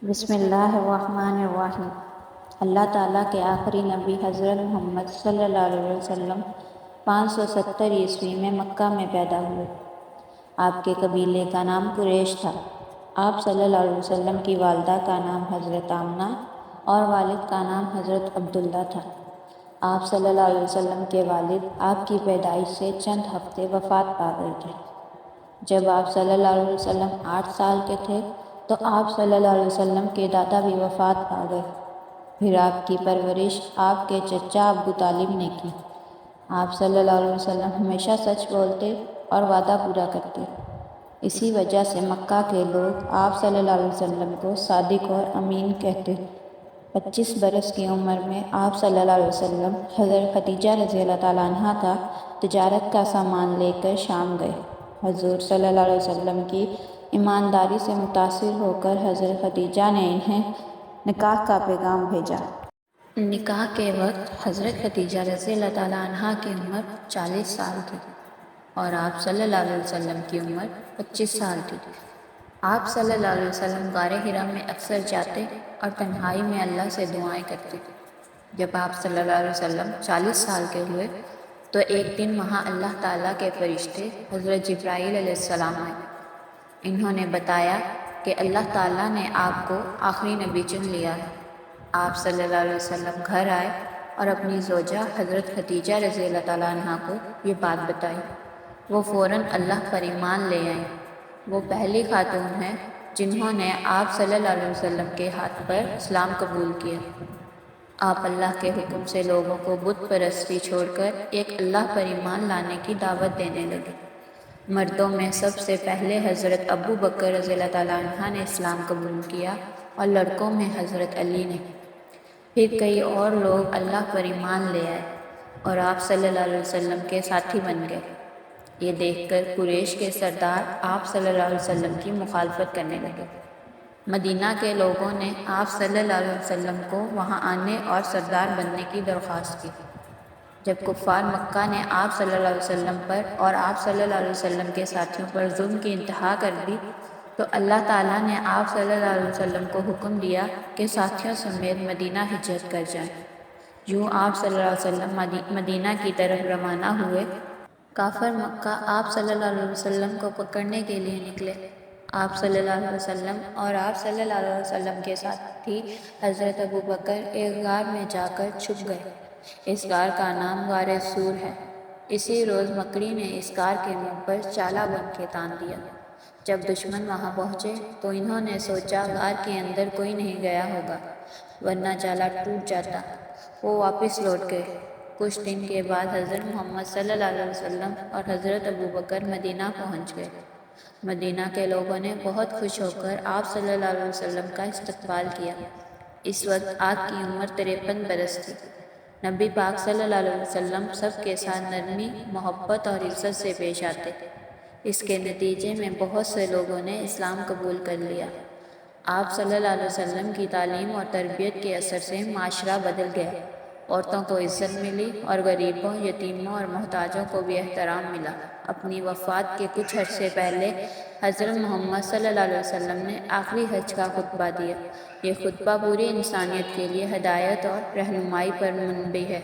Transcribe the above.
بسم اللہ الرحمن الرحیم۔ اللہ تعالیٰ کے آخری نبی حضرت محمد صلی اللہ علیہ وسلم 570 عیسوی میں مکہ میں پیدا ہوئے۔ آپ کے قبیلے کا نام قریش تھا۔ آپ صلی اللہ علیہ وسلم کی والدہ کا نام حضرت آمنہ اور والد کا نام حضرت عبداللہ تھا۔ آپ صلی اللہ علیہ وسلم کے والد آپ کی پیدائش سے چند ہفتے وفات پا گئے تھے۔ جب آپ صلی اللہ علیہ وسلم 8 سال کے تھے تو آپ صلی اللہ علیہ وسلم کے دادا بھی وفات پا گئے۔ پھر آپ کی پرورش آپ کے چچا ابو طالب نے کی۔ آپ صلی اللہ علیہ وسلم ہمیشہ سچ بولتے اور وعدہ پورا کرتے۔ اسی وجہ سے مکہ کے لوگ آپ صلی اللہ علیہ وسلم کو صادق اور امین کہتے۔ 25 برس کی عمر میں آپ صلی اللہ علیہ وسلم حضرت خدیجہ رضی اللہ تعالیٰ عنہا کا تجارت کا سامان لے کر شام گئے۔ حضور صلی اللہ علیہ وسلم کی ایمانداری سے متاثر ہو کر حضرت خدیجہ نے انہیں نکاح کا پیغام بھیجا۔ نکاح کے وقت حضرت خدیجہ رضی اللہ تعالیٰ عنہا کی عمر 40 سال تھی اور آپ صلی اللہ علیہ وسلم کی عمر 25 سال تھی۔ آپ صلی اللہ علیہ وسلم غار حرا میں اکثر جاتے اور تنہائی میں اللہ سے دعائیں کرتے۔ جب آپ صلی اللہ علیہ وسلم 40 سال کے ہوئے تو ایک دن وہاں اللہ تعالیٰ کے فرشتے حضرت جبرائیل علیہ السلام آئے۔ انہوں نے بتایا کہ اللہ تعالیٰ نے آپ کو آخری نبی چن لیا ہے۔ آپ صلی اللہ علیہ وسلم گھر آئے اور اپنی زوجہ حضرت خدیجہ رضی اللہ تعالیٰ عنہا کو یہ بات بتائی۔ وہ فوراً اللہ پر ایمان لے آئیں۔ وہ پہلی خاتون ہیں جنہوں نے آپ صلی اللہ علیہ وسلم کے ہاتھ پر اسلام قبول کیا۔ آپ اللہ کے حکم سے لوگوں کو بت پرستی چھوڑ کر ایک اللہ پر ایمان لانے کی دعوت دینے لگے۔ مردوں میں سب سے پہلے حضرت ابو بکر رضی اللہ تعالیٰ عنہ نے اسلام قبول کیا اور لڑکوں میں حضرت علی نے۔ پھر کئی اور لوگ اللہ پر ایمان لے آئے اور آپ صلی اللہ علیہ وسلم کے ساتھی بن گئے۔ یہ دیکھ کر قریش کے سردار آپ صلی اللہ علیہ وسلم کی مخالفت کرنے لگے۔ مدینہ کے لوگوں نے آپ صلی اللہ علیہ وسلم کو وہاں آنے اور سردار بننے کی درخواست کی۔ جب کفار مکہ نے آپ صلی اللہ علیہ وسلم پر اور آپ صلی اللہ علیہ وسلم کے ساتھیوں پر ظلم کی انتہا کر دی تو اللہ تعالیٰ نے آپ صلی اللہ علیہ وسلم کو حکم دیا کہ ساتھیوں سمیت مدینہ ہجرت کر جائیں۔ یوں آپ صلی اللہ علیہ وسلم مدینہ کی طرف روانہ ہوئے۔ کافر مکہ آپ صلی اللہ علیہ وسلم کو پکڑنے کے لیے نکلے۔ آپ صلی اللہ علیہ وسلم اور آپ صلی اللہ علیہ وسلم کے ساتھی حضرت ابو بکر ایک غار میں جا کر چھپ گئے۔ اس غار کا نام غار سور ہے۔ اسی روز مکڑی نے اس غار کے منہ پر چالا بن کے تان دیا۔ جب دشمن وہاں پہنچے تو انہوں نے سوچا غار کے اندر کوئی نہیں گیا ہوگا ورنہ چالا ٹوٹ جاتا۔ وہ واپس لوٹ گئے۔ کچھ دن کے بعد حضرت محمد صلی اللہ علیہ وسلم اور حضرت ابو بکر مدینہ پہنچ گئے۔ مدینہ کے لوگوں نے بہت خوش ہو کر آپ صلی اللہ علیہ وسلم کا استقبال کیا۔ اس وقت آپ کی عمر 53 برس تھی۔ نبی پاک صلی اللہ علیہ وسلم سب کے ساتھ نرمی، محبت اور عزت سے پیش آتے۔ اس کے نتیجے میں بہت سے لوگوں نے اسلام قبول کر لیا۔ آپ صلی اللہ علیہ وسلم کی تعلیم اور تربیت کے اثر سے معاشرہ بدل گیا۔ عورتوں کو عزت ملی اور غریبوں، یتیموں اور محتاجوں کو بھی احترام ملا۔ اپنی وفات کے کچھ عرصے پہلے حضرت محمد صلی اللہ علیہ وسلم نے آخری حج کا خطبہ دیا۔ یہ خطبہ پوری انسانیت کے لیے ہدایت اور رہنمائی پر مبنی ہے۔